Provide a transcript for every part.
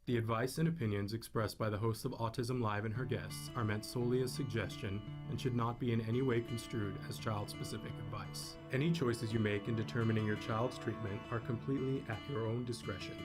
The advice and opinions expressed by the host of Autism Live and her guests are meant solely as suggestion and should not be in any way construed as child-specific advice. Any choices you make in determining your child's treatment are completely at your own discretion.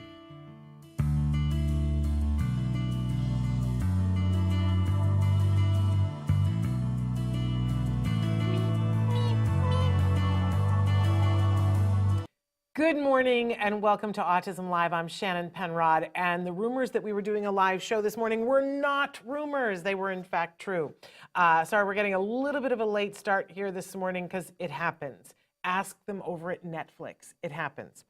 Good morning and welcome to Autism Live. I'm Shannon Penrod, and the rumors that we were doing a live show this morning were not rumors. They were in fact true. Sorry, we're getting a little bit of a late start here this morning because it happens. Ask them over at Netflix. It happens.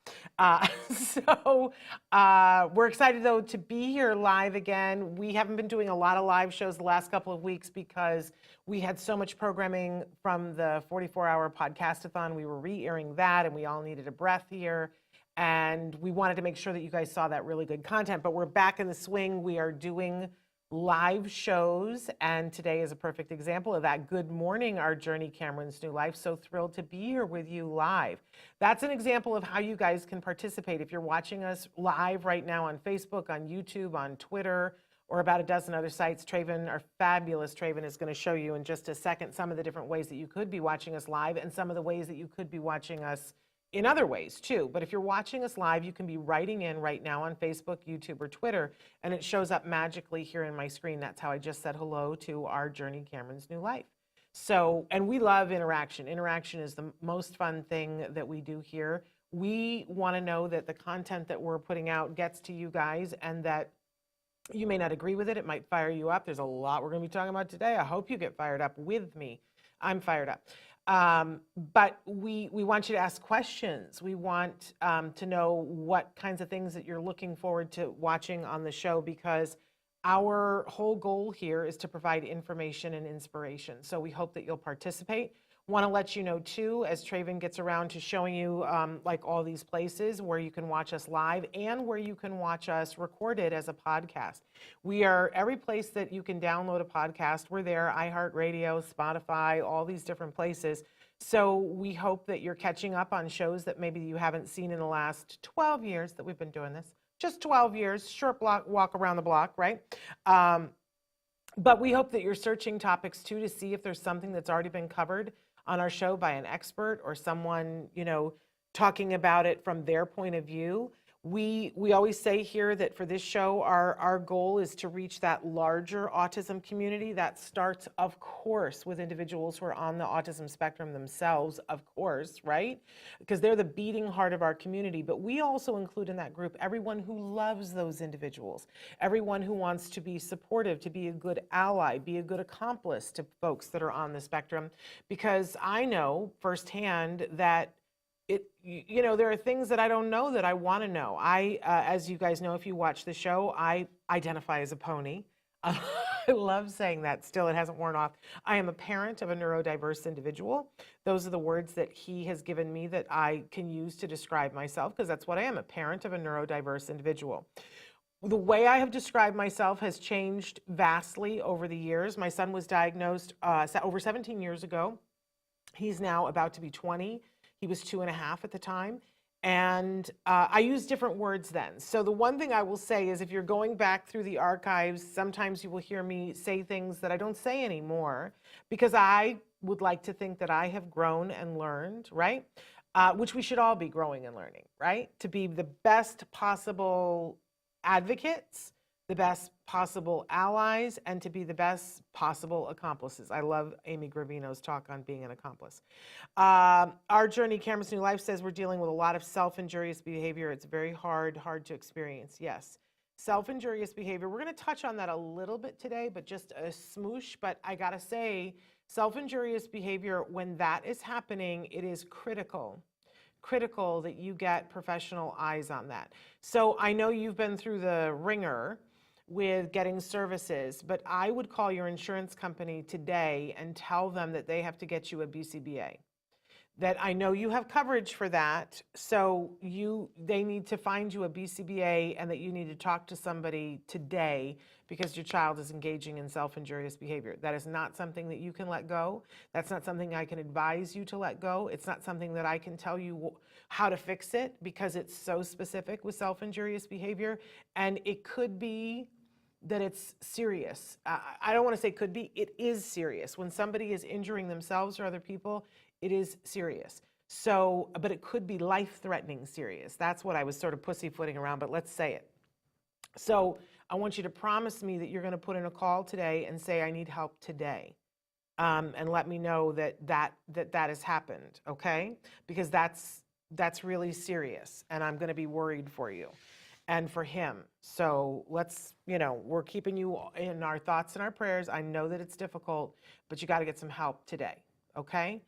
We're excited though to be here live again. We haven't been doing a lot of live shows the last couple of weeks because we had so much programming from the 44-hour podcast-a-thon. We were re-airing that and we all needed a breath here. And we wanted to make sure that you guys saw that really good content, but we're back in the swing. We are doing live shows, and today is a perfect example of that. Good morning, our journey, Cameron's New Life. So thrilled to be here with you live. That's an example of how you guys can participate. If you're watching us live right now on Facebook, on YouTube, on Twitter, or about a dozen other sites, Traven, our fabulous Traven, is going to show you in just a second some of the different ways that you could be watching us live and some of the ways that you could be watching us in other ways too. But if you're watching us live, you can be writing in right now on Facebook, YouTube, or Twitter, and it shows up magically here in my screen. That's how I just said hello to our journey, Cameron's New Life. So, and we love interaction. Interaction is the most fun thing that we do here. We want to know that the content that we're putting out gets to you guys and that you may not agree with it. It might fire you up. There's a lot we're going to be talking about today. I hope you get fired up with me. I'm fired up. But we want you to ask questions. We want to know what kinds of things that you're looking forward to watching on the show, because our whole goal here is to provide information and inspiration. So we hope that you'll participate. Want to let you know too, as Traven gets around to showing you like all these places where you can watch us live and where you can watch us recorded as a podcast. We are every place that you can download a podcast. We're there, iHeartRadio, Spotify, all these different places. So we hope that you're catching up on shows that maybe you haven't seen in the last 12 years that we've been doing this. Just 12 years, short walk around the block, right? But we hope that you're searching topics too to see if there's something that's already been covered on our show by an expert or someone, you know, talking about it from their point of view. We always say here that for this show, our goal is to reach that larger autism community. That starts, of course, with individuals who are on the autism spectrum themselves, of course, right? Because they're the beating heart of our community. But we also include in that group everyone who loves those individuals, everyone who wants to be supportive, to be a good ally, be a good accomplice to folks that are on the spectrum. Because I know firsthand that you know, there are things that I don't know that I want to know. As you guys know, if you watch the show, I identify as a pony. I love saying that still. It hasn't worn off. I am a parent of a neurodiverse individual. Those are the words that he has given me that I can use to describe myself, because that's what I am, a parent of a neurodiverse individual. The way I have described myself has changed vastly over the years. My son was diagnosed over 17 years ago. He's now about to be 20. He was 2.5 at the time. And I use different words then. So the one thing I will say is if you're going back through the archives, sometimes you will hear me say things that I don't say anymore, because I would like to think that I have grown and learned, right? Which we should all be growing and learning, right? To be the best possible advocates, the best possible allies, and to be the best possible accomplices. I love Amy Gravino's talk on being an accomplice. Our journey, Cameron's New Life, says we're dealing with a lot of self-injurious behavior. It's very hard to experience. Yes, self-injurious behavior. We're going to touch on that a little bit today, but just a smoosh. But I got to say, self-injurious behavior, when that is happening, it is critical that you get professional eyes on that. So I know you've been through the ringer with getting services, but I would call your insurance company today and tell them that they have to get you a BCBA. that I know you have coverage for that, so they need to find you a BCBA and that you need to talk to somebody today because your child is engaging in self-injurious behavior. That is not something that you can let go. That's not something I can advise you to let go. It's not something that I can tell you how to fix it because it's so specific with self-injurious behavior, and it could be that it's serious. I don't want to say could be, it is serious. When somebody is injuring themselves or other people, it is serious. So, but it could be life-threatening serious. That's what I was sort of pussyfooting around, but let's say it. So I want you to promise me that you're going to put in a call today and say, I need help today. And let me know that has happened, okay? Because that's really serious, and I'm going to be worried for you and for him. So let's, we're keeping you in our thoughts and our prayers. I know that it's difficult, but you got to get some help today, okay?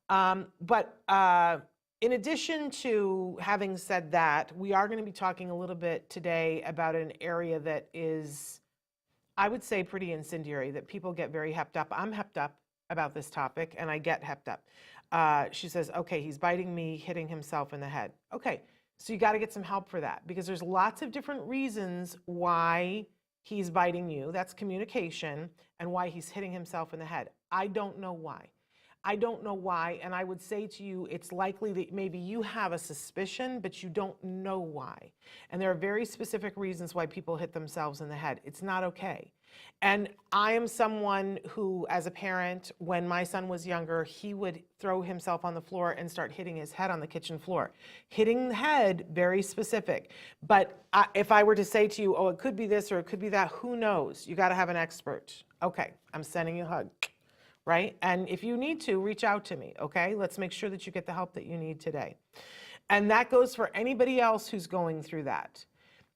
But in addition to having said that, we are going to be talking a little bit today about an area that is, I would say, pretty incendiary, that people get very hepped up. I'm hepped up about this topic, and I get hepped up. She says, okay, he's biting me, hitting himself in the head. Okay, so you got to get some help for that, because there's lots of different reasons why he's biting you. That's communication, and why he's hitting himself in the head. I don't know why. I don't know why, and I would say to you, it's likely that maybe you have a suspicion, but you don't know why. And there are very specific reasons why people hit themselves in the head. It's not okay. And I am someone who, as a parent, when my son was younger, he would throw himself on the floor and start hitting his head on the kitchen floor. Hitting the head, very specific. But if I were to say to you, oh, it could be this or it could be that, who knows? You got to have an expert. Okay, I'm sending you a hug. Right? And if you need to, reach out to me, okay? Let's make sure that you get the help that you need today. And that goes for anybody else who's going through that.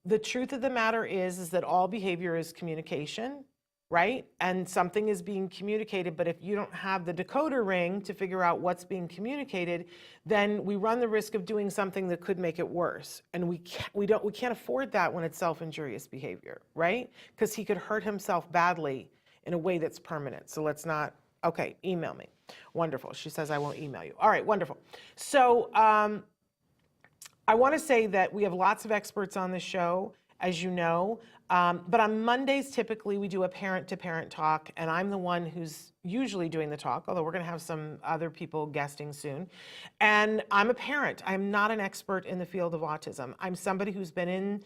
The truth of the matter is that all behavior is communication, right? And something is being communicated, but if you don't have the decoder ring to figure out what's being communicated, then we run the risk of doing something that could make it worse. And we can't afford that when it's self-injurious behavior, right? Because he could hurt himself badly in a way that's permanent. So let's not. Okay, email me. Wonderful. She says I won't email you. All right, wonderful. So I want to say that we have lots of experts on the show, as you know. But on Mondays, typically, we do a parent-to-parent talk, and I'm the one who's usually doing the talk, although we're going to have some other people guesting soon. And I'm a parent. I'm not an expert in the field of autism. I'm somebody who's been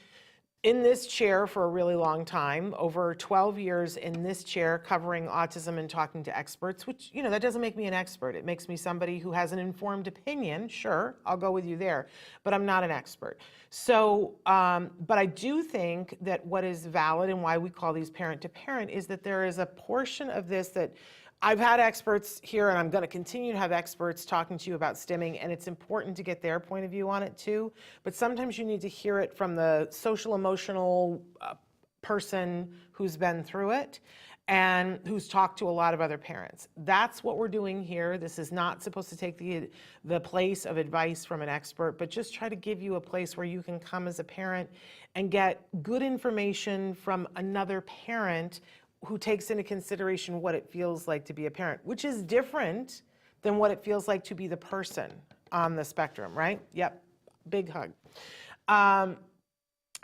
in this chair for a really long time, over 12 years in this chair covering autism and talking to experts, which, that doesn't make me an expert. It makes me somebody who has an informed opinion. Sure, I'll go with you there, but I'm not an expert. So, but I do think that what is valid and why we call these parent-to-parent is that there is a portion of this that I've had experts here, and I'm going to continue to have experts talking to you about stimming, and it's important to get their point of view on it too. But sometimes you need to hear it from the social emotional person who's been through it and who's talked to a lot of other parents. That's what we're doing here. This is not supposed to take the place of advice from an expert, but just try to give you a place where you can come as a parent and get good information from another parent who takes into consideration what it feels like to be a parent, which is different than what it feels like to be the person on the spectrum, right? Yep, big hug.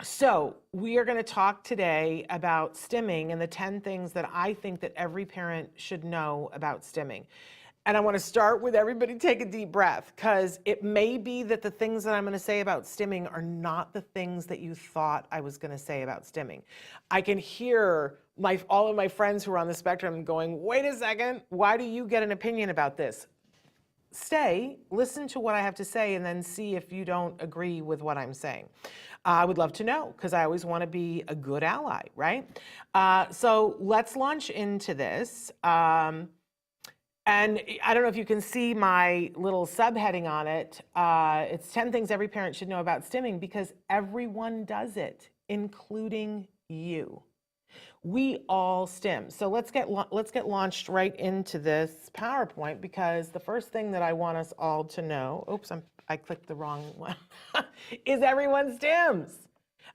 So we are going to talk today about stimming and the 10 things that I think that every parent should know about stimming. And I want to start with everybody take a deep breath, because it may be that the things that I'm going to say about stimming are not the things that you thought I was going to say about stimming. I can hear all of my friends who are on the spectrum going, wait a second, why do you get an opinion about this? Stay, listen to what I have to say, and then see if you don't agree with what I'm saying. I would love to know, because I always want to be a good ally, right? So let's launch into this. And I don't know if you can see my little subheading on it. It's 10 things every parent should know about stimming, because everyone does it, including you. We all stim. So let's get launched right into this PowerPoint, because the first thing that I want us all to know, oops, I clicked the wrong one, is everyone stims.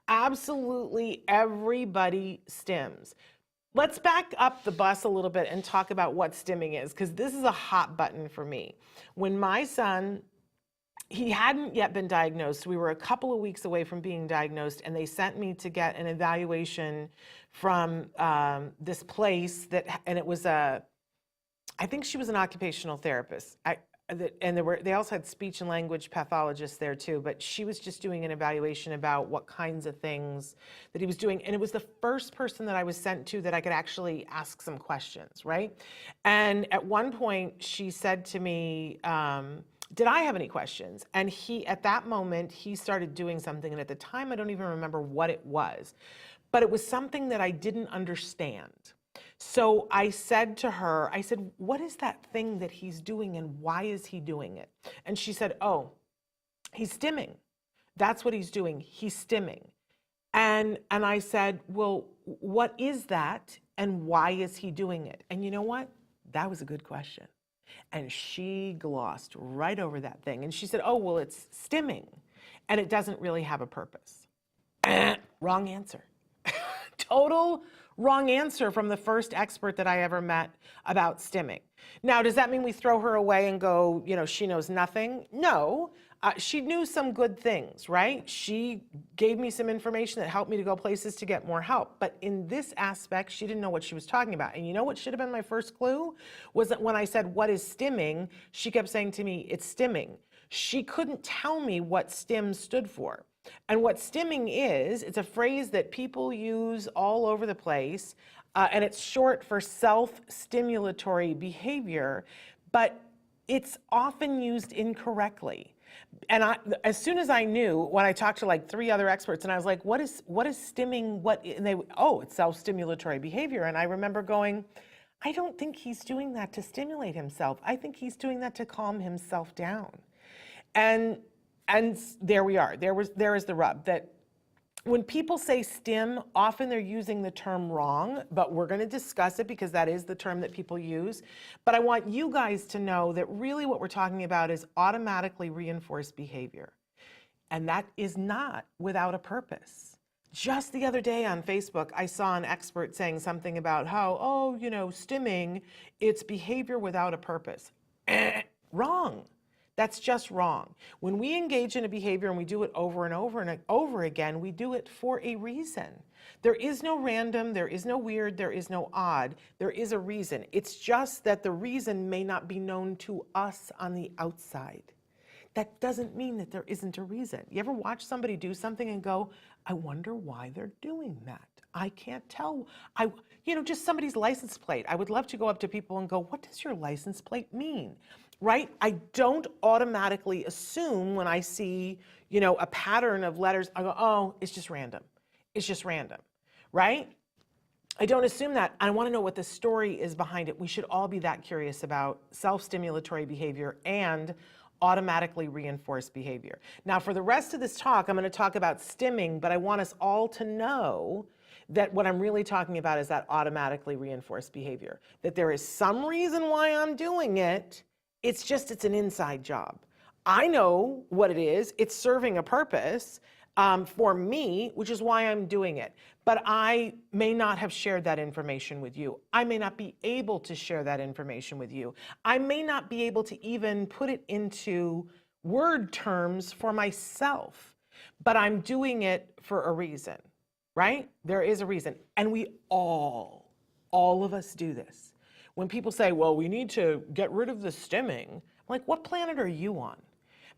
Absolutely everybody stims. Let's back up the bus a little bit and talk about what stimming is, because this is a hot button for me. When my son, he hadn't yet been diagnosed. We were a couple of weeks away from being diagnosed, and they sent me to get an evaluation from this place and it was I think she was an occupational therapist. And they also had speech and language pathologists there too, but she was just doing an evaluation about what kinds of things that he was doing. And it was the first person that I was sent to that I could actually ask some questions, right? And at one point she said to me, did I have any questions? And at that moment, he started doing something. And at the time, I don't even remember what it was, but it was something that I didn't understand. So I said to her, I said, what is that thing that he's doing and why is he doing it? And she said, oh, he's stimming. That's what he's doing. He's stimming. And I said, well, what is that and why is he doing it? And you know what? That was a good question. And she glossed right over that thing. And she said, oh, well, it's stimming and it doesn't really have a purpose. Wrong answer. Total wrong answer from the first expert that I ever met about stimming. Now, does that mean we throw her away and go, she knows nothing? No, she knew some good things, right? She gave me some information that helped me to go places to get more help. But in this aspect, she didn't know what she was talking about. And you know what should have been my first clue? Was that when I said, what is stimming? She kept saying to me, it's stimming. She couldn't tell me what STIM stood for. And what stimming is, it's a phrase that people use all over the place, and it's short for self-stimulatory behavior, but it's often used incorrectly. And as soon as I knew, when I talked to like 3 other experts, and I was like, what is stimming? It's self-stimulatory behavior. And I remember going, I don't think he's doing that to stimulate himself. I think he's doing that to calm himself down. And there we are. There is the rub, that when people say stim, often they're using the term wrong, but we're going to discuss it because that is the term that people use. But I want you guys to know that really what we're talking about is automatically reinforced behavior. And that is not without a purpose. Just the other day on Facebook, I saw an expert saying something about how, stimming, it's behavior without a purpose. Wrong. That's just wrong. When we engage in a behavior and we do it over and over and over again, we do it for a reason. There is no random, there is no weird, there is no odd. There is a reason. It's just that the reason may not be known to us on the outside. That doesn't mean that there isn't a reason. You ever watch somebody do something and go, I wonder why they're doing that? I can't tell. Just somebody's license plate. I would love to go up to people and go, what does your license plate mean? Right? I don't automatically assume when I see, a pattern of letters, I go, oh, it's just random. It's just random, right? I don't assume that. I want to know what the story is behind it. We should all be that curious about self-stimulatory behavior and automatically reinforced behavior. Now, for the rest of this talk, I'm going to talk about stimming, but I want us all to know that what I'm really talking about is that automatically reinforced behavior, that there is some reason why I'm doing it. It's an inside job. I know what it is. It's serving a purpose for me, which is why I'm doing it. But I may not have shared that information with you. I may not be able to share that information with you. I may not be able to even put it into word terms for myself, but I'm doing it for a reason, right? There is a reason. And we all of us do this. When people say, well, we need to get rid of the stimming, I'm like, what planet are you on?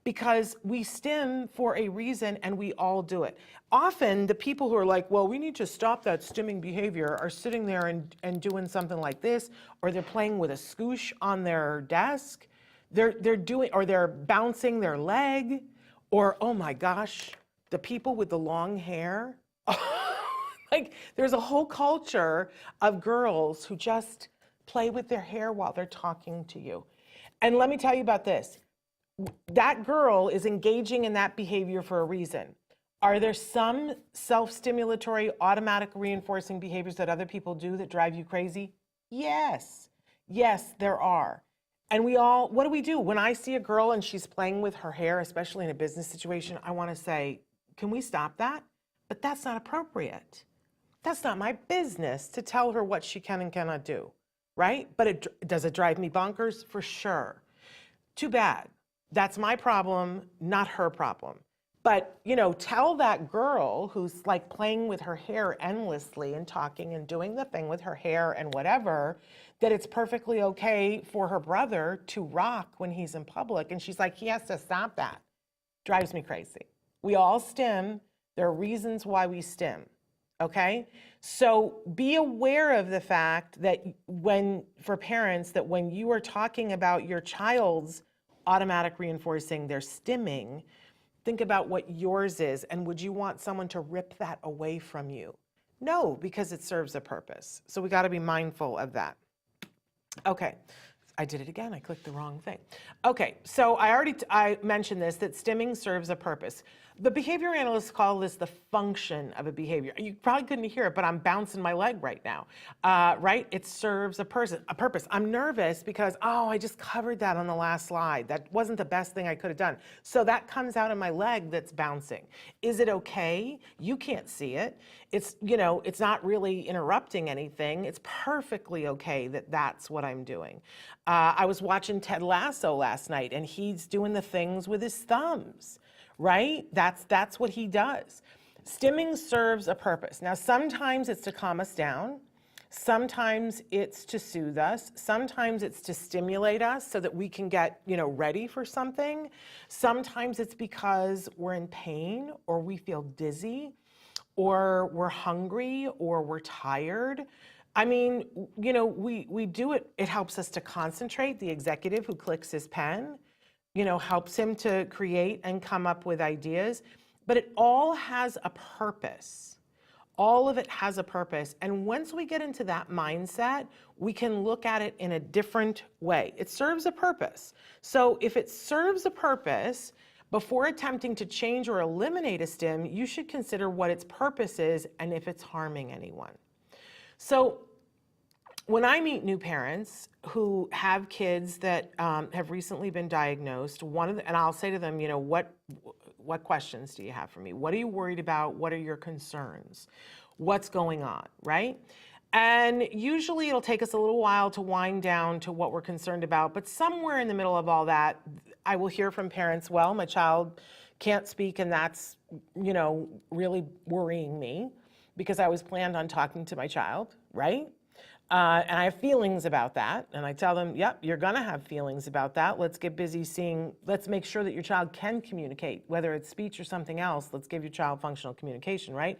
Because we stim for a reason and we all do it. Often the people who are like, well, we need to stop that stimming behavior are sitting there and doing something like this, or they're playing with a scoosh on their desk. They're bouncing their leg, or, oh my gosh, the people with the long hair. Like, there's a whole culture of girls who just play with their hair while they're talking to you. And let me tell you about this. That girl is engaging in that behavior for a reason. Are there some self-stimulatory, automatic reinforcing behaviors that other people do that drive you crazy? Yes. Yes, there are. And what do we do? When I see a girl and she's playing with her hair, especially in a business situation, I want to say, can we stop that? But that's not appropriate. That's not my business to tell her what she can and cannot do, right? But does it drive me bonkers? For sure. Too bad. That's my problem, not her problem. But, tell that girl who's like playing with her hair endlessly and talking and doing the thing with her hair and whatever, that it's perfectly okay for her brother to rock when he's in public. And she's like, he has to stop that. Drives me crazy. We all stim. There are reasons why we stim. Okay? So be aware of the fact that for parents, that when you are talking about your child's automatic reinforcing, their stimming, think about what yours is, and would you want someone to rip that away from you? No, because it serves a purpose. So we got to be mindful of that. Okay, I did it again. I clicked the wrong thing. Okay, so I mentioned this, that stimming serves a purpose. The behavior analysts call this the function of a behavior. You probably couldn't hear it, but I'm bouncing my leg right now, right? It serves a purpose. I'm nervous because, I just covered that on the last slide. That wasn't the best thing I could have done. So that comes out of my leg that's bouncing. Is it okay? You can't see it. It's, it's not really interrupting anything. It's perfectly okay that that's what I'm doing. I was watching Ted Lasso last night, and he's doing the things with his thumbs. Right? That's what he does. Stimming serves a purpose. Now, sometimes it's to calm us down. Sometimes it's to soothe us. Sometimes it's to stimulate us so that we can get, ready for something. Sometimes it's because we're in pain, or we feel dizzy, or we're hungry, or we're tired. I mean, we do it. It helps us to concentrate. The executive who clicks his pen, helps him to create and come up with ideas, but it all has a purpose. All of it has a purpose. And once we get into that mindset, we can look at it in a different way. It serves a purpose. So if it serves a purpose, before attempting to change or eliminate a stim, you should consider what its purpose is and if it's harming anyone. So when I meet new parents who have kids that have recently been diagnosed, and I'll say to them, what questions do you have for me? What are you worried about? What are your concerns? What's going on, right? And usually it'll take us a little while to wind down to what we're concerned about, but somewhere in the middle of all that, I will hear from parents, well, my child can't speak, and that's, really worrying me because I was planned on talking to my child, right? And I have feelings about that. And I tell them, yep, you're going to have feelings about that. Let's get busy let's make sure that your child can communicate, whether it's speech or something else. Let's give your child functional communication, right?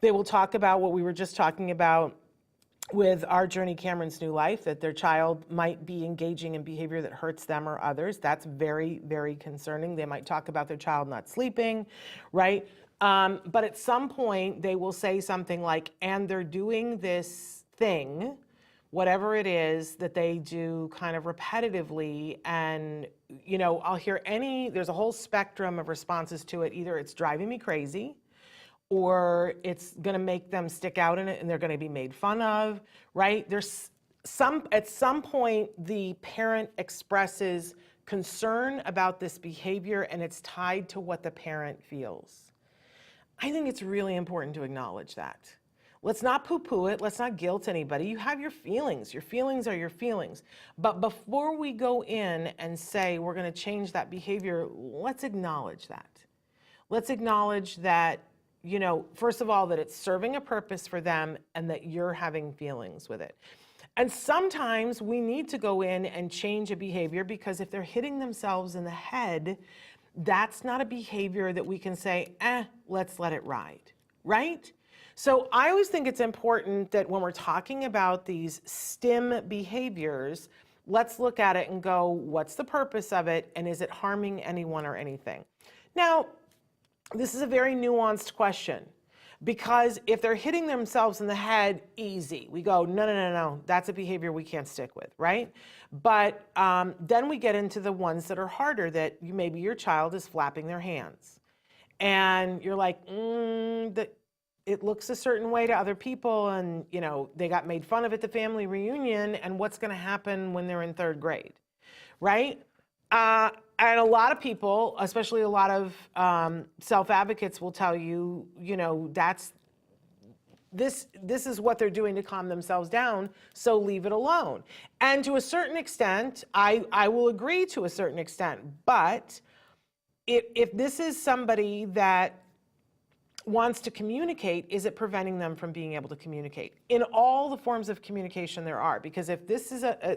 They will talk about what we were just talking about with our Journey Cameron's New Life, that their child might be engaging in behavior that hurts them or others. That's very, very concerning. They might talk about their child not sleeping, right? But at some point, they will say something like, and they're doing this thing, whatever it is that they do kind of repetitively, and I'll hear there's a whole spectrum of responses to it. Either it's driving me crazy, or it's going to make them stick out in it and they're going to be made fun of, right? At some point the parent expresses concern about this behavior, and it's tied to what the parent feels. I think it's really important to acknowledge that. Let's not poo-poo it. Let's not guilt anybody. You have your feelings. Your feelings are your feelings. But before we go in and say we're going to change that behavior, let's acknowledge that. Let's acknowledge that, first of all, that it's serving a purpose for them and that you're having feelings with it. And sometimes we need to go in and change a behavior, because if they're hitting themselves in the head, that's not a behavior that we can say, let's let it ride, right? So I always think it's important that when we're talking about these STIM behaviors, let's look at it and go, what's the purpose of it, and is it harming anyone or anything? Now, this is a very nuanced question, because if they're hitting themselves in the head, easy. We go, no, that's a behavior we can't stick with, right? But then we get into the ones that are harder, that maybe your child is flapping their hands. And you're like, it looks a certain way to other people, and they got made fun of at the family reunion, and what's going to happen when they're in third grade, right? And a lot of people, especially a lot of self-advocates, will tell you, this is what they're doing to calm themselves down, so leave it alone. And to a certain extent, I will agree to a certain extent, but if this is somebody that wants to communicate, is it preventing them from being able to communicate in all the forms of communication there are? Because if this is a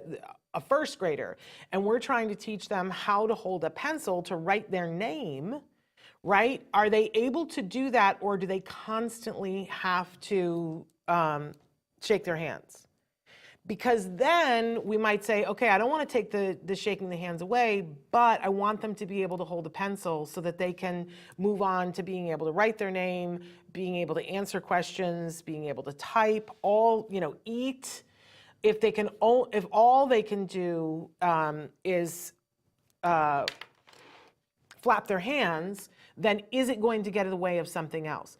first grader and we're trying to teach them how to hold a pencil to write their name, right? Are they able to do that, or do they constantly have to shake their hands? Because then we might say, okay, I don't want to take the shaking the hands away, but I want them to be able to hold a pencil so that they can move on to being able to write their name, being able to answer questions, being able to type, all, eat. If all they can do is flap their hands, then is it going to get in the way of something else?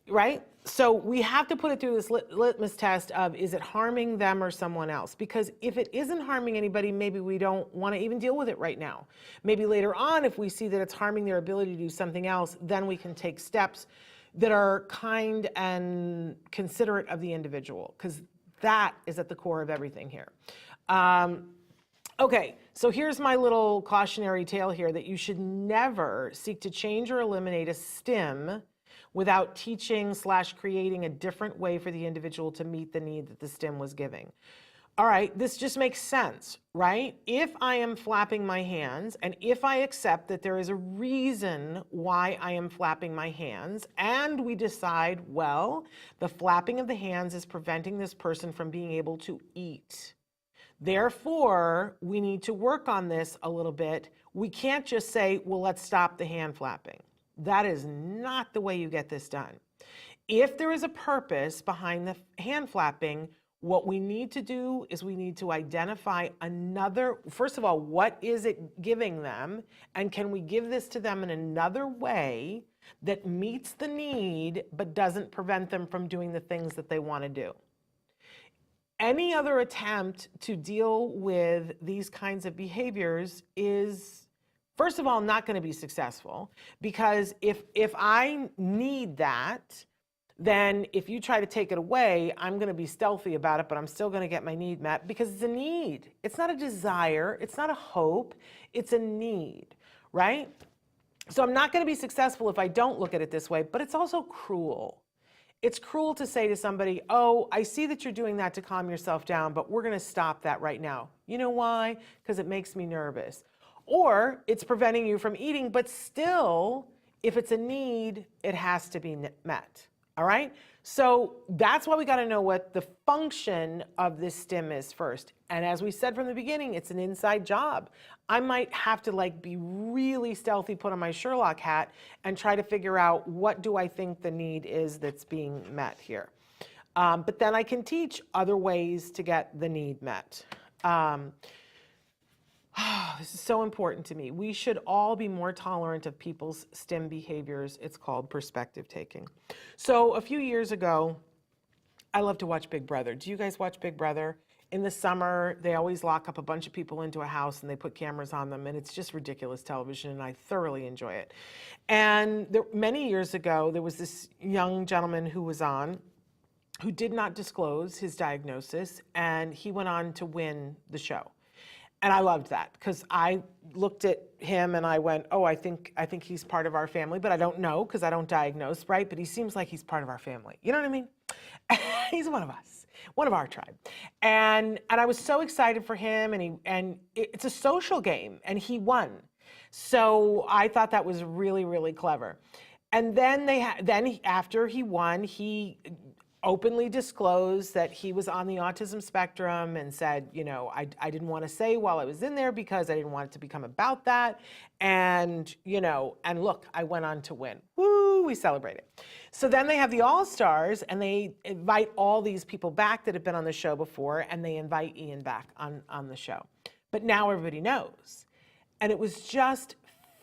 Right? So we have to put it through this litmus test of, is it harming them or someone else? Because if it isn't harming anybody, maybe we don't want to even deal with it right now. Maybe later on, if we see that it's harming their ability to do something else, then we can take steps that are kind and considerate of the individual, because that is at the core of everything here. Okay, so here's my little cautionary tale here, that you should never seek to change or eliminate a stim without teaching/creating a different way for the individual to meet the need that the stim was giving. All right, this just makes sense, right? If I am flapping my hands, and if I accept that there is a reason why I am flapping my hands, and we decide, well, the flapping of the hands is preventing this person from being able to eat. Therefore, we need to work on this a little bit. We can't just say, well, let's stop the hand flapping. That is not the way you get this done. If there is a purpose behind the hand flapping, what we need to do is we need to identify first of all, what is it giving them? And can we give this to them in another way that meets the need, but doesn't prevent them from doing the things that they want to do? Any other attempt to deal with these kinds of behaviors is, first of all, not going to be successful, because if I need that, then if you try to take it away, I'm going to be stealthy about it, but I'm still going to get my need met, because it's a need. It's not a desire. It's not a hope. It's a need, right? So I'm not going to be successful if I don't look at it this way, but it's also cruel. It's cruel to say to somebody, oh, I see that you're doing that to calm yourself down, but we're going to stop that right now. You know why? Because it makes me nervous. Or it's preventing you from eating, but still, if it's a need, it has to be met. All right? So that's why we got to know what the function of this stim is first. And as we said from the beginning, it's an inside job. I might have to be really stealthy, put on my Sherlock hat, and try to figure out, what do I think the need is that's being met here. But then I can teach other ways to get the need met. This is so important to me. We should all be more tolerant of people's STEM behaviors. It's called perspective taking. So a few years ago, I love to watch Big Brother. Do you guys watch Big Brother? In the summer, they always lock up a bunch of people into a house and they put cameras on them, and it's just ridiculous television, and I thoroughly enjoy it. And many years ago, there was this young gentleman who was on, who did not disclose his diagnosis, and he went on to win the show. And I loved that, because I looked at him and I went, oh, I think he's part of our family, but I don't know, because I don't diagnose, right? But he seems like he's part of our family. You know what I mean? He's one of us, one of our tribe. And I was so excited for him, and it's a social game, and he won. So I thought that was really, really clever. And then after he won, he openly disclosed that he was on the autism spectrum, and said, I didn't want to say while I was in there because I didn't want it to become about that. And, and look, I went on to win. Woo, we celebrated. So then they have the All-Stars, and they invite all these people back that have been on the show before, and they invite Ian back on the show. But now everybody knows. And it was just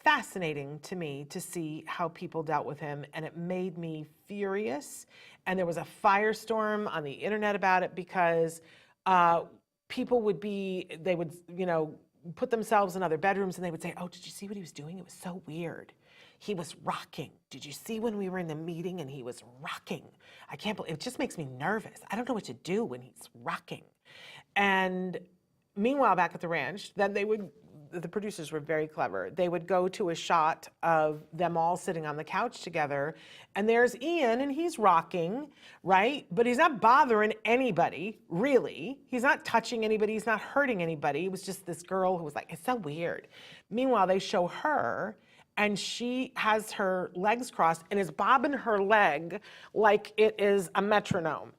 fascinating to me to see how people dealt with him, and it made me furious. And there was a firestorm on the internet about it, because people would put themselves in other bedrooms, and they would say, oh, did you see what he was doing? It was so weird. he was rocking. Did you see when we were in the meeting and he was rocking? I can't believe, it just makes me nervous. I don't know what to do when he's rocking. And meanwhile, back at the ranch, then the producers were very clever. They would go to a shot of them all sitting on the couch together, and there's Ian, and he's rocking, right? But he's not bothering anybody, really. He's not touching anybody. He's not hurting anybody. It was just this girl who was like, it's so weird. Meanwhile, they show her, and she has her legs crossed and is bobbing her leg like it is a metronome.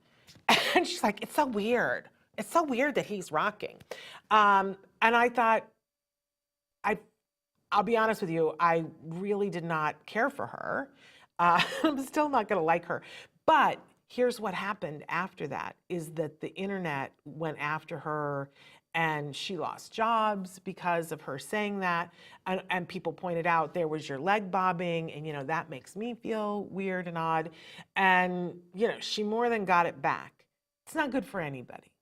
And she's like, it's so weird. It's so weird that he's rocking. And I thought, I'll be honest with you, I really did not care for her. I'm still not gonna like her. But here's what happened after that, is that the internet went after her and she lost jobs because of her saying that. And people pointed out, there was your leg bobbing, and that makes me feel weird and odd. And she more than got it back. It's not good for anybody.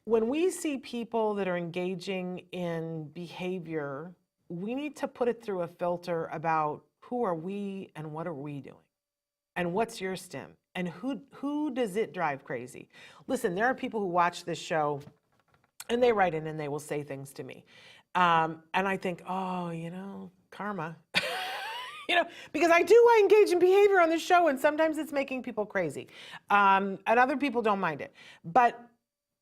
When we see people that are engaging in behavior, we need to put it through a filter about who are we and what are we doing? And what's your stim? And who does it drive crazy? Listen, there are people who watch this show and they write in and they will say things to me. And I think, oh, karma. Because I engage in behavior on the show, and sometimes it's making people crazy. And other people don't mind it. But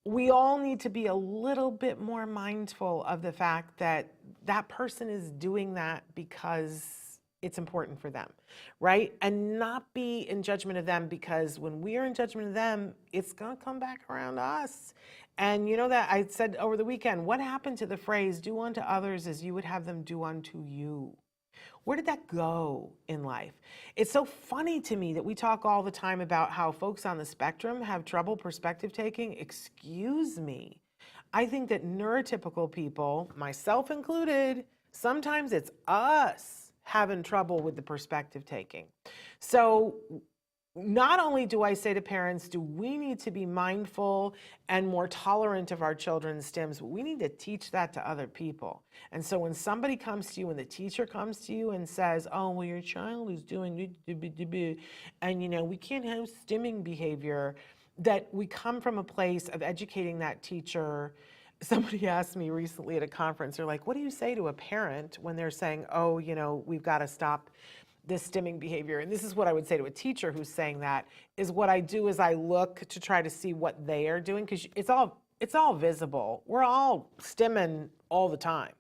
we all need to be a little bit more mindful of the fact that that person is doing that because it's important for them, right? And not be in judgment of them, because when we are in judgment of them, it's gonna come back around to us. And that I said over the weekend, what happened to the phrase, do unto others as you would have them do unto you? Where did that go in life? It's so funny to me that we talk all the time about how folks on the spectrum have trouble perspective taking. Excuse me. I think that neurotypical people, myself included, sometimes it's us having trouble with the perspective taking. So not only do I say to parents, do we need to be mindful and more tolerant of our children's stims, but we need to teach that to other people. And so when somebody comes to you, when the teacher comes to you and says, oh, well, your child is doing, and we can't have stimming behavior, that we come from a place of educating that teacher. Somebody asked me recently at a conference, they're like, what do you say to a parent when they're saying, oh, we've got to stop this stimming behavior? And this is what I would say to a teacher who's saying that, is what I do is I look to try to see what they are doing, because it's all visible. We're all stimming all the time,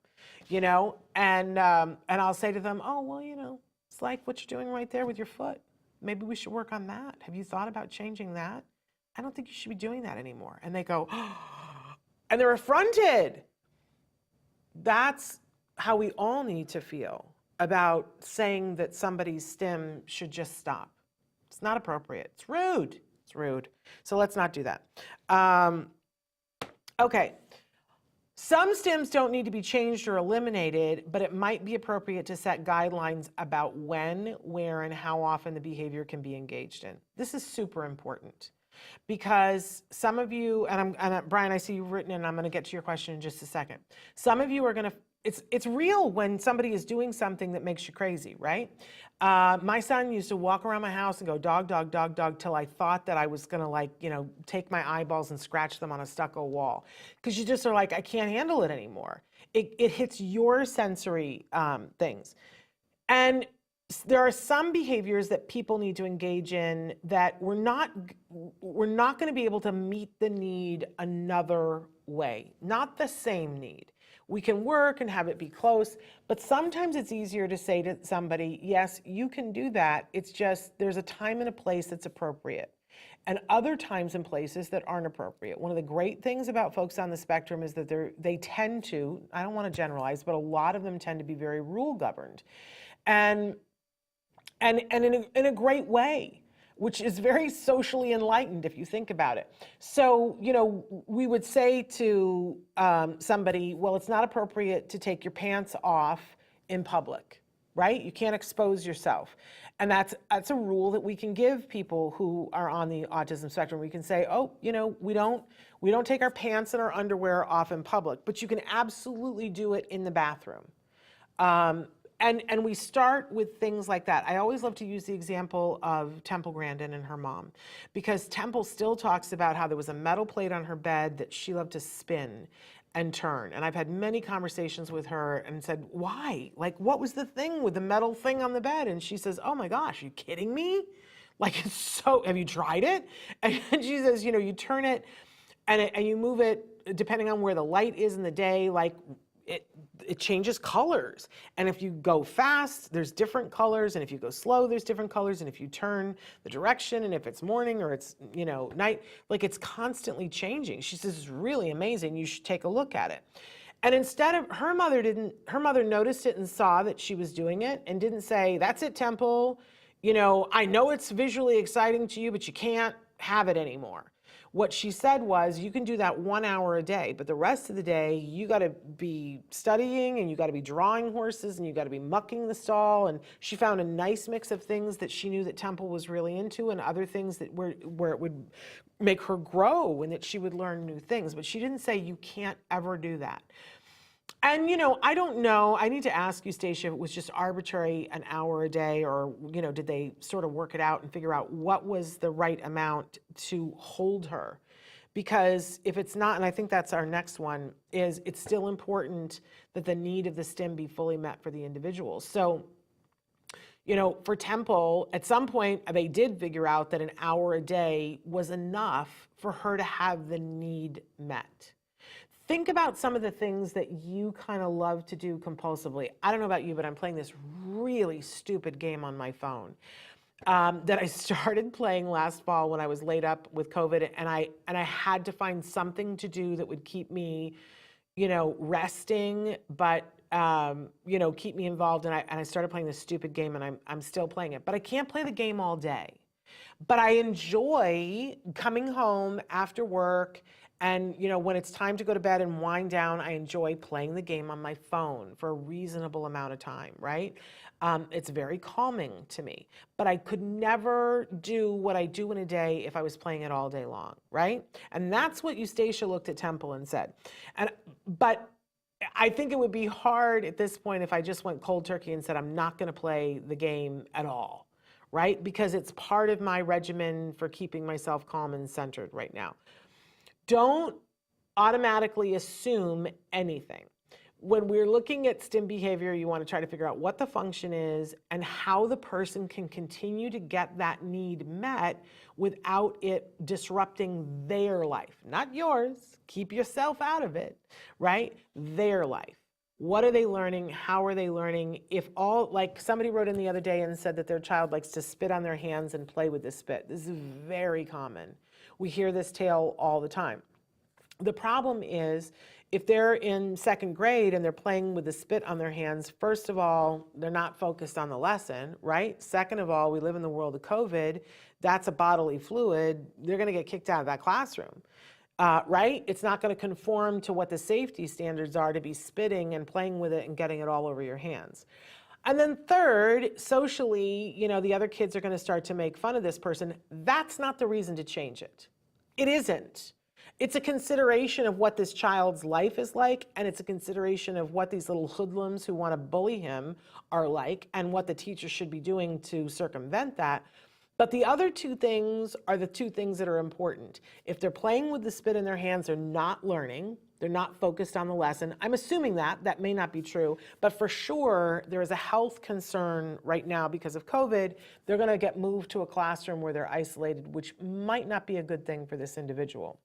and I'll say to them, oh, well, it's like what you're doing right there with your foot. Maybe we should work on that. Have you thought about changing that? I don't think you should be doing that anymore. And they go, oh, and they're affronted. That's how we all need to feel about saying that somebody's stim should just stop. It's not appropriate. It's rude. It's rude. So let's not do that. Okay. Some stims don't need to be changed or eliminated, but it might be appropriate to set guidelines about when, where, and how often the behavior can be engaged in. This is super important, because some of you, and Brian, I see you've written in, I'm going to get to your question in just a second. Some of you are going to, it's real when somebody is doing something that makes you crazy, right? My son used to walk around my house and go, dog, dog, dog, dog, till I thought that I was going to take my eyeballs and scratch them on a stucco wall. Because you just are like, I can't handle it anymore. It hits your sensory things. And there are some behaviors that people need to engage in that we're not going to be able to meet the need another way, not the same need. We can work and have it be close, but sometimes it's easier to say to somebody, yes, you can do that. It's just there's a time and a place that's appropriate, and other times and places that aren't appropriate. One of the great things about folks on the spectrum is that they tend to, I don't want to generalize, but a lot of them tend to be very rule governed, and in a great way, which is very socially enlightened if you think about it. So, we would say to somebody, well, it's not appropriate to take your pants off in public, right? You can't expose yourself. And that's a rule that we can give people who are on the autism spectrum. We can say, oh, we don't take our pants and our underwear off in public, but you can absolutely do it in the bathroom. And we start with things like that. I always love to use the example of Temple Grandin and her mom, because Temple still talks about how there was a metal plate on her bed that she loved to spin and turn. And I've had many conversations with her and said, why? Like, what was the thing with the metal thing on the bed? And she says, oh my gosh, are you kidding me? Like, it's so, have you tried it? And she says, you know, you turn it and you move it depending on where the light is in the day, like it changes colors. And if you go fast, there's different colors. And if you go slow, there's different colors. And if you turn the direction, and if it's morning or it's, you know, night, like it's constantly changing. She says, it's really amazing. You should take a look at it. And instead of, her mother noticed it and saw that she was doing it and didn't say, that's it, Temple. You know, I know it's visually exciting to you, but you can't have it anymore. What she said was, you can do that 1 hour a day, but the rest of the day, you got to be studying and you got to be drawing horses and you got to be mucking the stall. And she found a nice mix of things that she knew that Temple was really into and other things that where it would make her grow and that she would learn new things. But she didn't say, you can't ever do that. And, you know, I don't know. I need to ask you, Stacia, if it was just arbitrary 1 hour a day, or, you know, did they sort of work it out and figure out what was the right amount to hold her? Because if it's not, and I think that's our next one, is it's still important that the need of the stim be fully met for the individual. So, you know, for Temple, at some point, they did figure out that 1 hour a day was enough for her to have the need met. Think about some of the things that you kind of love to do compulsively. I don't know about you, but I'm playing this really stupid game on my phone that I started playing last fall when I was laid up with COVID, and I had to find something to do that would keep me, you know, resting, but you know, keep me involved. And I started playing this stupid game, and I'm still playing it, but I can't play the game all day. But I enjoy coming home after work. And, you know, when it's time to go to bed and wind down, I enjoy playing the game on my phone for a reasonable amount of time, right? It's very calming to me. But I could never do what I do in a day if I was playing it all day long, right? And that's what Eustacia looked at Temple and said. But I think it would be hard at this point if I just went cold turkey and said, I'm not going to play the game at all, right? Because it's part of my regimen for keeping myself calm and centered right now. Don't automatically assume anything. When we're looking at STEM behavior, you want to try to figure out what the function is and how the person can continue to get that need met without it disrupting their life. Not yours. Keep yourself out of it, right? Their life. What are they learning? How are they learning? If all, like somebody wrote in the other day and said that their child likes to spit on their hands and play with the spit. This is very common. We hear this tale all the time. The problem is, if they're in 2nd grade and they're playing with the spit on their hands, first of all, they're not focused on the lesson, right? Second of all, we live in the world of COVID. That's a bodily fluid. They're going to get kicked out of that classroom, right? It's not going to conform to what the safety standards are to be spitting and playing with it and getting it all over your hands. And then third, socially, you know, the other kids are going to start to make fun of this person. That's not the reason to change it. It isn't. It's a consideration of what this child's life is like, and it's a consideration of what these little hoodlums who want to bully him are like, and what the teacher should be doing to circumvent that. But the other two things are the two things that are important. If they're playing with the spit in their hands, they're not learning. They're not focused on the lesson. I'm assuming that may not be true, but for sure, there is a health concern right now because of COVID. They're going to get moved to a classroom where they're isolated, which might not be a good thing for this individual.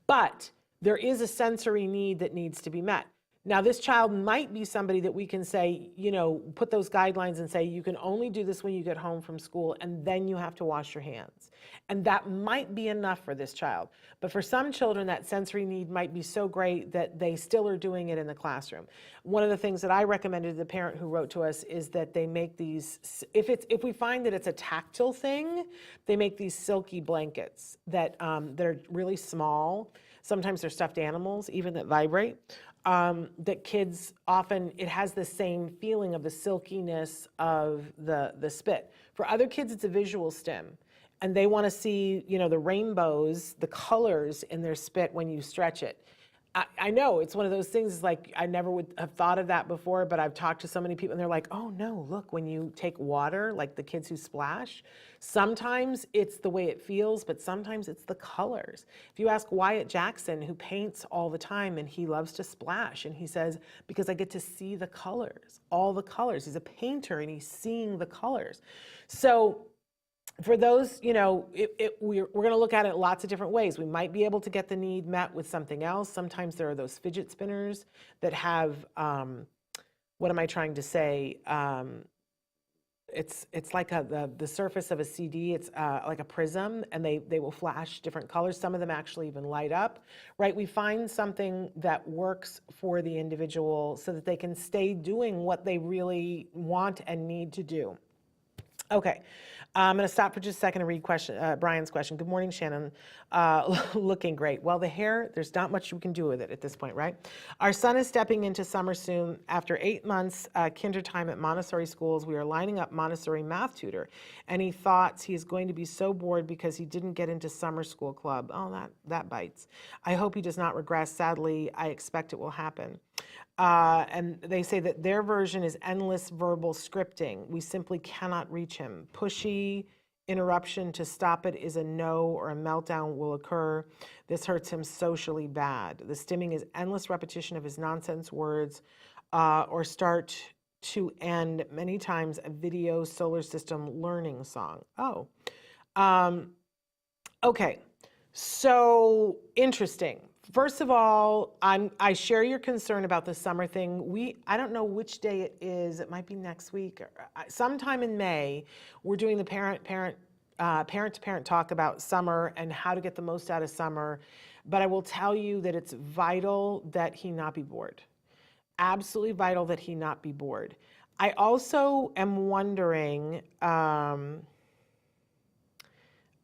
But there is a sensory need that needs to be met. Now, this child might be somebody that we can say, you know, put those guidelines and say, you can only do this when you get home from school, and then you have to wash your hands. And that might be enough for this child. But for some children, that sensory need might be so great that they still are doing it in the classroom. One of the things that I recommended to the parent who wrote to us is that they make these, if we find that it's a tactile thing, they make these silky blankets that they're really small. Sometimes they're stuffed animals, even that vibrate. That kids often, it has the same feeling of the silkiness of the spit. For other kids, it's a visual stim. And they want to see, you know, the rainbows, the colors in their spit when you stretch it. I know it's one of those things. It's like I never would have thought of that before, but I've talked to so many people and they're like, oh no, look, when you take water, like the kids who splash, sometimes it's the way it feels, but sometimes it's the colors. If you ask Wyatt Jackson, who paints all the time and he loves to splash, and he says, because I get to see the colors, all the colors. He's a painter and he's seeing the colors. So for those, we're going to look at it lots of different ways. We might be able to get the need met with something else. Sometimes there are those fidget spinners that have, what am I trying to say? It's like the surface of a CD. It's like a prism, and they will flash different colors. Some of them actually even light up, right? We find something that works for the individual so that they can stay doing what they really want and need to do. Okay, I'm going to stop for just a second and read Brian's question. Good morning, Shannon. Looking great. Well, the hair, there's not much we can do with it at this point, right? Our son is stepping into summer soon. After 8 months kinder time at Montessori schools, we are lining up Montessori math tutor. And he thought he is going to be so bored because he didn't get into summer school club. Oh, that bites. I hope he does not regress. Sadly, I expect it will happen. And they say that their version is endless verbal scripting. We simply cannot reach him. Pushy interruption to stop it is a no, or a meltdown will occur. This hurts him socially bad. The stimming is endless repetition of his nonsense words, or start to end many times a video solar system learning song. Oh, okay. So interesting. First of all, I share your concern about the summer thing. I don't know which day it is. It might be next week, or sometime in May. We're doing the parent-to-parent talk about summer and how to get the most out of summer. But I will tell you that it's vital that he not be bored. Absolutely vital that he not be bored. I also am wondering.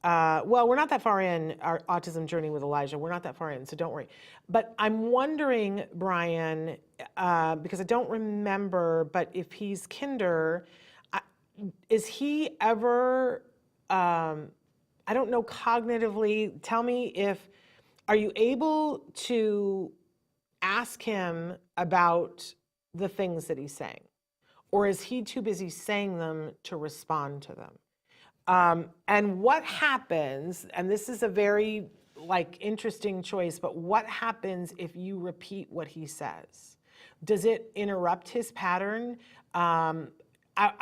Well, we're not that far in our autism journey with Elijah. We're not that far in, so don't worry. But I'm wondering, Brian, because I don't remember, but if he's kinder, is he ever, I don't know, cognitively, tell me are you able to ask him about the things that he's saying? Or is he too busy saying them to respond to them? And what happens, and this is a very interesting choice, but what happens if you repeat what he says? Does it interrupt his pattern? I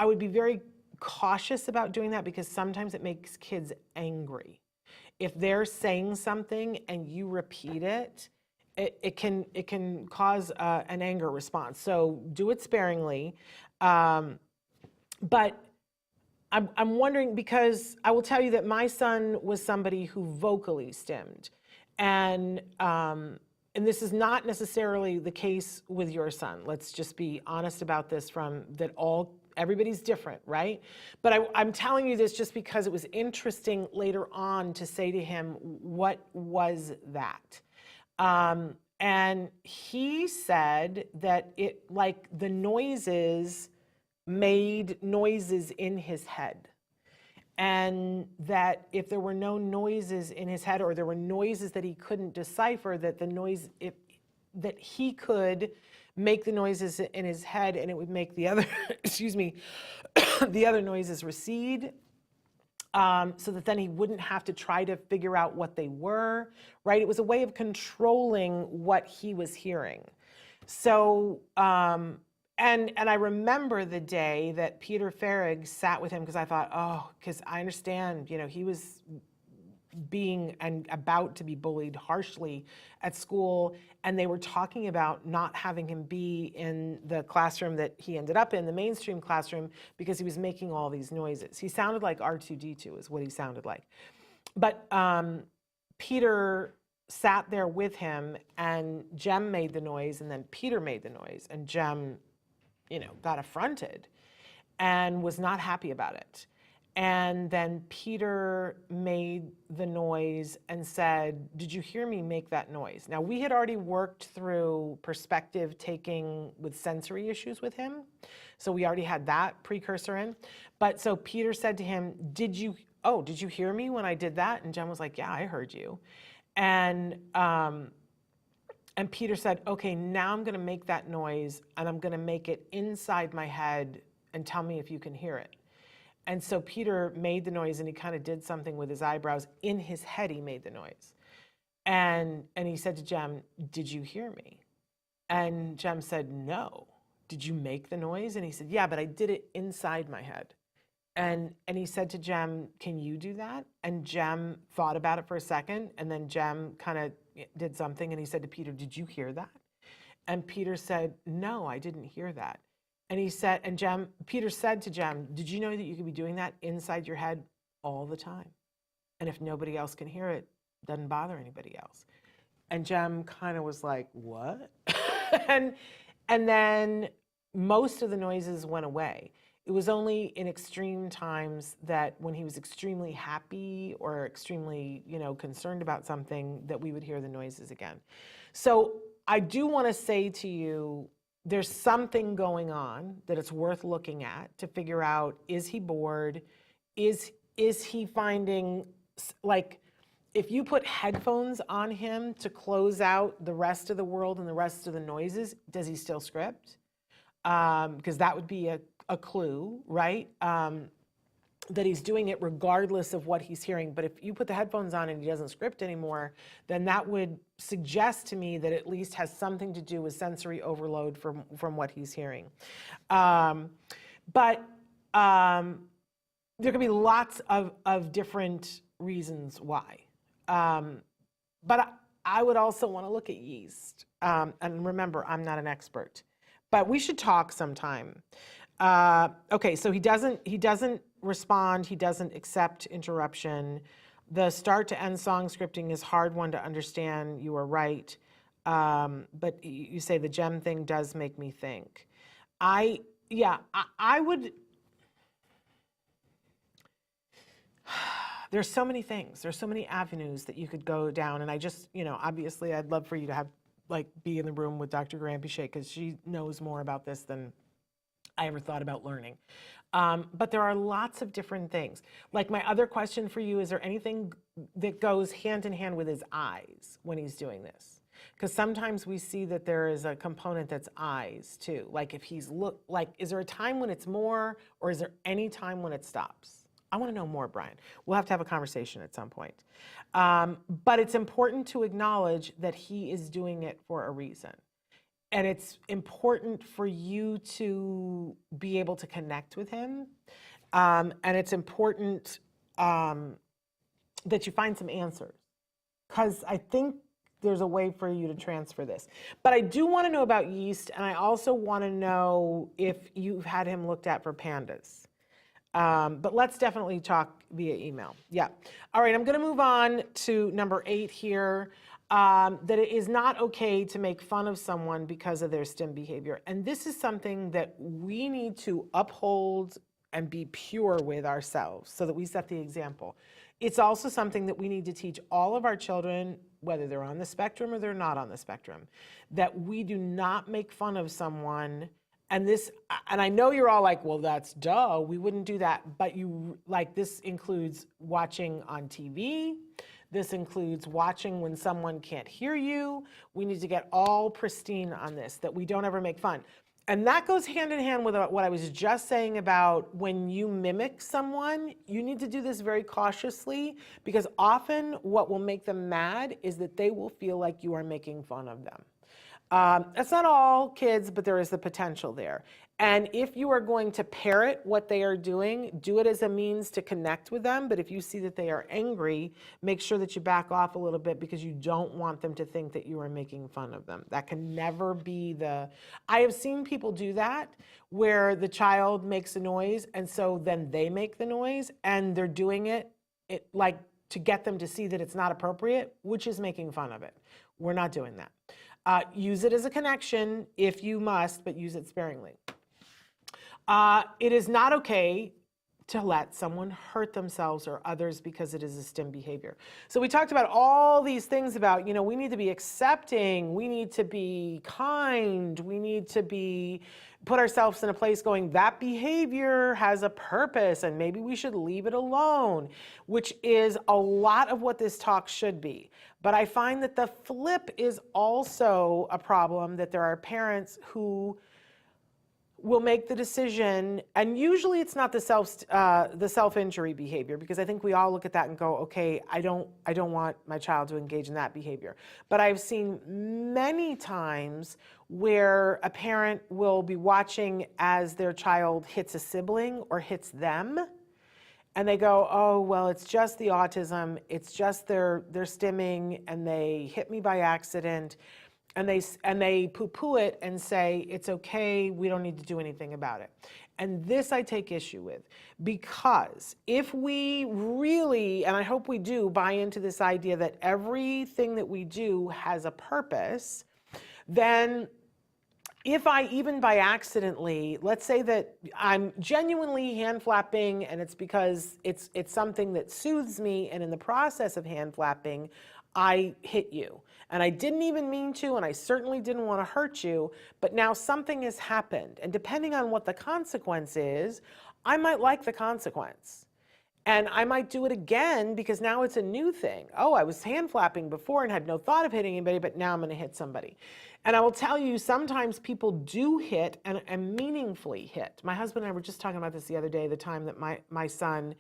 would be very cautious about doing that because sometimes it makes kids angry. If they're saying something and you repeat it, it can cause an anger response. So do it sparingly. But I'm wondering, because I will tell you that my son was somebody who vocally stimmed, and this is not necessarily the case with your son. Let's just be honest about this. Everybody's different, right? But I'm telling you this just because it was interesting later on to say to him, what was that? And he said that the noises made noises in his head, and that if there were no noises in his head, or there were noises that he couldn't decipher, that that he could make the noises in his head and it would make the other the other noises recede, so that then he wouldn't have to try to figure out what they were, right? It was a way of controlling what he was hearing. So and I remember the day that Peter Farrig sat with him, because I thought, because I understand, he was being and about to be bullied harshly at school, and they were talking about not having him be in the classroom that he ended up in, the mainstream classroom, because he was making all these noises. He sounded like R2-D2 is what he sounded like. But Peter sat there with him, and Jem made the noise, and then Peter made the noise, and Jem got affronted and was not happy about it. And then Peter made the noise and said, "Did you hear me make that noise?" Now, we had already worked through perspective taking with sensory issues with him. So we already had that precursor in. But so Peter said to him, did you hear me when I did that? And Jem was like, "Yeah, I heard you." And And Peter said, okay, now I'm going to make that noise and I'm going to make it inside my head and tell me if you can hear it. And so Peter made the noise and he kind of did something with his eyebrows. In his head, he made the noise. And he said to Jem, did you hear me? And Jem said, no. Did you make the noise? And he said, yeah, but I did it inside my head. And he said to Jem, can you do that? And Jem thought about it for a second. And then Jem kind of did something. And he said to Peter, did you hear that? And Peter said, no, I didn't hear that. And he said, and Peter said to Jem, did you know that you could be doing that inside your head all the time? And if nobody else can hear it, it doesn't bother anybody else. And Jem kind of was like, what? and then most of the noises went away. It was only in extreme times that when he was extremely happy or extremely, concerned about something that we would hear the noises again. So I do want to say to you, there's something going on that it's worth looking at to figure out, is he bored? Is he finding, like, if you put headphones on him to close out the rest of the world and the rest of the noises, does he still script? Because that would be a clue, right? That he's doing it regardless of what he's hearing. But if you put the headphones on and he doesn't script anymore, then that would suggest to me that at least has something to do with sensory overload from what he's hearing. But there could be lots of different reasons why. But I would also want to look at yeast. And remember, I'm not an expert, but we should talk sometime. Okay, so he doesn't respond, he doesn't accept interruption. The start to end song scripting is hard one to understand, you are right. But you say the Jem thing does make me think. I would, there's so many things, there's so many avenues that you could go down, and I just, obviously I'd love for you to have, be in the room with Dr. Grampy because she knows more about this than I ever thought about learning. But there are lots of different things. Like my other question for you, is there anything that goes hand in hand with his eyes when he's doing this? Because sometimes we see that there is a component that's eyes too. Like if he's is there a time when it's more, or is there any time when it stops? I want to know more, Brian. We'll have to have a conversation at some point. But it's important to acknowledge that he is doing it for a reason. And it's important for you to be able to connect with him. And it's important that you find some answers. Because I think there's a way for you to transfer this. But I do want to know about yeast, and I also want to know if you've had him looked at for pandas. But let's definitely talk via email. Yeah. All right, I'm going to move on to number 8 here. That it is not okay to make fun of someone because of their STEM behavior. And this is something that we need to uphold and be pure with ourselves so that we set the example. It's also something that we need to teach all of our children, whether they're on the spectrum or they're not on the spectrum, that we do not make fun of someone. And I know you're all like, well, that's duh, we wouldn't do that. But this includes watching on TV. This includes watching when someone can't hear you. We need to get all pristine on this, that we don't ever make fun. And that goes hand in hand with what I was just saying about when you mimic someone, you need to do this very cautiously, because often what will make them mad is that they will feel like you are making fun of them. That's not all kids, but there is the potential there. And if you are going to parrot what they are doing, do it as a means to connect with them. But if you see that they are angry, make sure that you back off a little bit, because you don't want them to think that you are making fun of them. That can never be I have seen people do that where the child makes a noise and so then they make the noise and they're doing it like to get them to see that it's not appropriate, which is making fun of it. We're not doing that. Use it as a connection if you must, but use it sparingly. It is not okay to let someone hurt themselves or others because it is a stim behavior. So we talked about all these things about, we need to be accepting, we need to be kind, we need to put ourselves in a place going, that behavior has a purpose and maybe we should leave it alone, which is a lot of what this talk should be. But I find that the flip is also a problem, that there are parents who will make the decision, and usually it's not the self-injury behavior, because I think we all look at that and go, okay, I don't want my child to engage in that behavior. But I've seen many times where a parent will be watching as their child hits a sibling or hits them, and they go, oh, well, it's just the autism, it's just their stimming, and they hit me by accident. And they poo-poo it and say, it's okay, we don't need to do anything about it. And this I take issue with, because if we really, and I hope we do, buy into this idea that everything that we do has a purpose, then if I, even by accidentally, let's say that I'm genuinely hand flapping and it's because it's something that soothes me, and in the process of hand flapping, I hit you. And I didn't even mean to, and I certainly didn't want to hurt you, but now something has happened. And depending on what the consequence is, I might like the consequence. And I might do it again because now it's a new thing. Oh, I was hand flapping before and had no thought of hitting anybody, but now I'm going to hit somebody. And I will tell you, sometimes people do hit and meaningfully hit. My husband and I were just talking about this the other day, the time that my son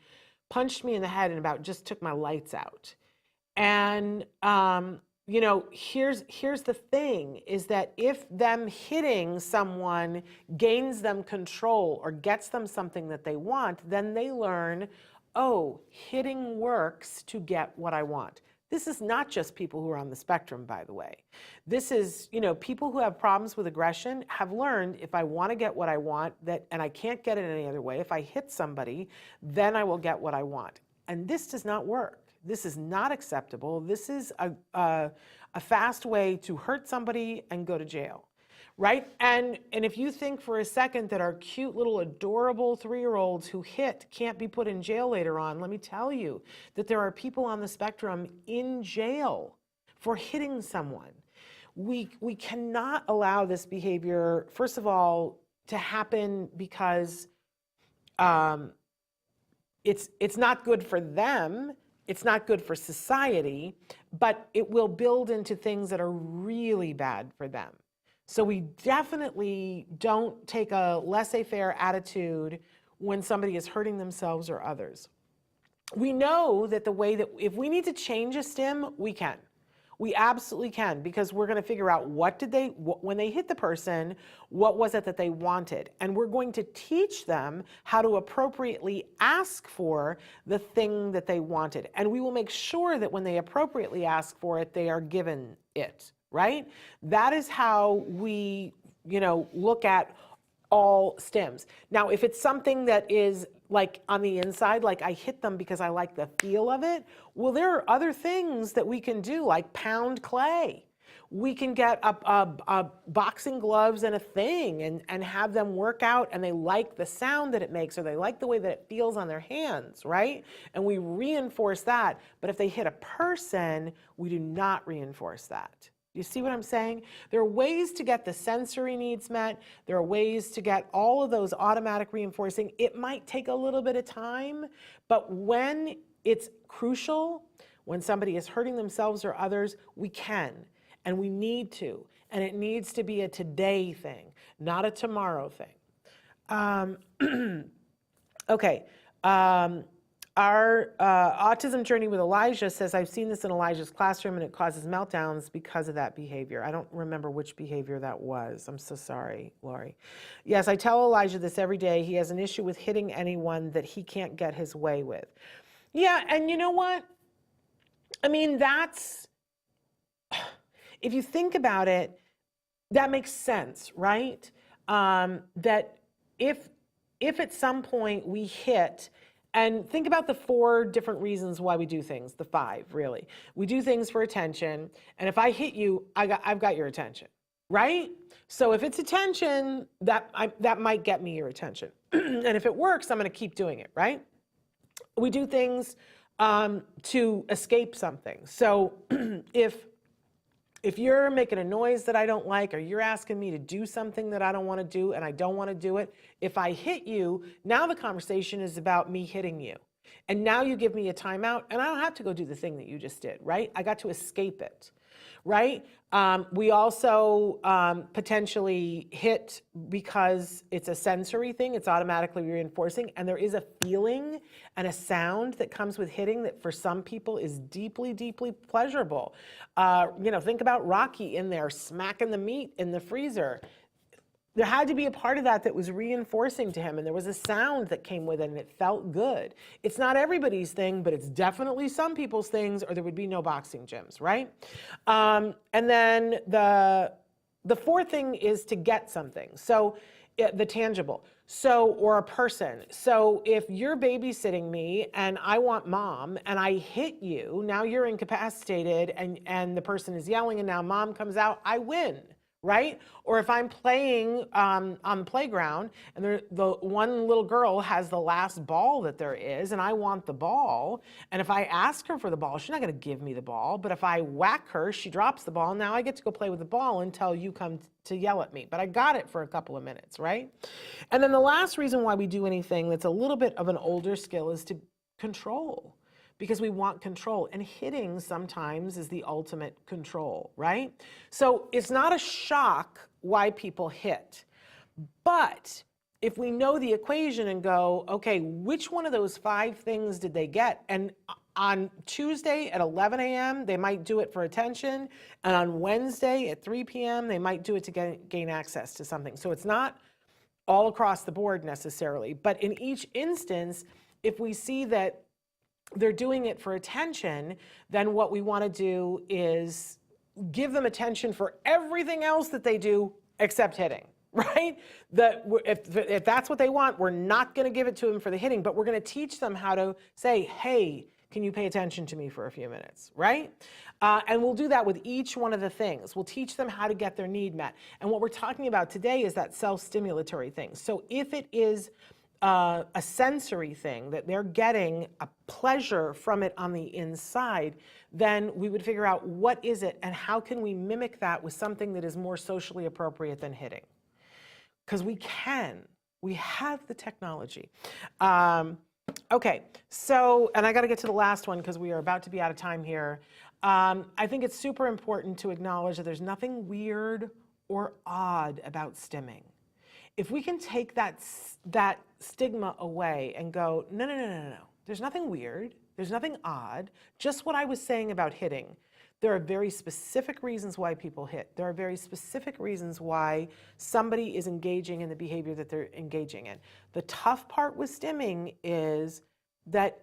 punched me in the head and about just took my lights out. And, here's the thing, is that if them hitting someone gains them control or gets them something that they want, then they learn, oh, hitting works to get what I want. This is not just people who are on the spectrum, by the way. This is, people who have problems with aggression have learned, if I want to get what I want, and I can't get it any other way, if I hit somebody, then I will get what I want. And this does not work. This is not acceptable. This is a fast way to hurt somebody and go to jail, right? And if you think for a second that our cute little adorable 3-year-olds who hit can't be put in jail later on, let me tell you that there are people on the spectrum in jail for hitting someone. We cannot allow this behavior, first of all, to happen because it's not good for them. It's not good for society, but it will build into things that are really bad for them. So we definitely don't take a laissez-faire attitude when somebody is hurting themselves or others. We know that the way that, if we need to change a stim, we can. We absolutely can, because we're going to figure out when they hit the person, what was it that they wanted? And we're going to teach them how to appropriately ask for the thing that they wanted. And we will make sure that when they appropriately ask for it, they are given it, right? That is how we, look at all stims. Now, if it's something that is like on the inside, like I hit them because I like the feel of it, well, there are other things that we can do, like pound clay. We can get a boxing gloves and a thing and have them work out, and they like the sound that it makes, or they like the way that it feels on their hands, right? And we reinforce that. But if they hit a person, we do not reinforce that. You see what I'm saying? There are ways to get the sensory needs met. There are ways to get all of those automatic reinforcing. It might take a little bit of time, but when it's crucial, when somebody is hurting themselves or others, we can, and we need to. And it needs to be a today thing, not a tomorrow thing. Okay. Our autism journey with Elijah says, I've seen this in Elijah's classroom and it causes meltdowns because of that behavior. I don't remember which behavior that was. I'm so sorry, Lori. Yes, I tell Elijah this every day. He has an issue with hitting anyone that he can't get his way with. Yeah, and you know what? I mean, if you think about it, that makes sense, right? That if at some point we hit, and think about the 4 different reasons why we do things, the 5 really. We do things for attention, and if I hit you, I've got your attention, right? So if it's attention, that might get me your attention. and if it works, I'm going to keep doing it, right? We do things to escape something. So if you're making a noise that I don't like, or you're asking me to do something that I don't want to do and I don't want to do it, if I hit you, now the conversation is about me hitting you. And now you give me a timeout and I don't have to go do the thing that you just did, right? I got to escape it, right? We also potentially hit because it's a sensory thing, it's automatically reinforcing, and there is a feeling and a sound that comes with hitting that for some people is deeply, deeply pleasurable. Think about Rocky in there smacking the meat in the freezer. There had to be a part of that was reinforcing to him, and there was a sound that came with it, and it felt good. It's not everybody's thing, but it's definitely some people's things, or there would be no boxing gyms, right? And then the fourth thing is to get something. So the tangible. So, or a person. So if you're babysitting me and I want mom and I hit you, now you're incapacitated and the person is yelling and now mom comes out, I win. Right? Or if I'm playing on the playground and the one little girl has the last ball that there is and I want the ball, and if I ask her for the ball, she's not going to give me the ball, but if I whack her, she drops the ball, now I get to go play with the ball until you come to yell at me. But I got it for a couple of minutes, right? And then the last reason why we do anything that's a little bit of an older skill is to control. Because we want control, and hitting sometimes is the ultimate control, right? So it's not a shock why people hit, but if we know the equation and go, okay, which one of those 5 things did they get? And on Tuesday at 11 a.m., they might do it for attention, and on Wednesday at 3 p.m., they might do it to gain access to something. So it's not all across the board necessarily, but in each instance, if we see that they're doing it for attention, then what we want to do is give them attention for everything else that they do except hitting, right? If that's what they want, we're not going to give it to them for the hitting, but we're going to teach them how to say, hey, can you pay attention to me for a few minutes, right? And we'll do that with each one of the things. We'll teach them how to get their need met. And what we're talking about today is that self-stimulatory thing. So if it is a sensory thing, that they're getting a pleasure from it on the inside, then we would figure out what is it and how can we mimic that with something that is more socially appropriate than hitting. Because we have the technology. Okay, so, and I got to get to the last one because we are about to be out of time here. I think it's super important to acknowledge that there's nothing weird or odd about stimming. If we can take that stigma away and go, no. There's nothing weird. There's nothing odd. Just what I was saying about hitting. There are very specific reasons why people hit. There are very specific reasons why somebody is engaging in the behavior that they're engaging in. The tough part with stimming is that,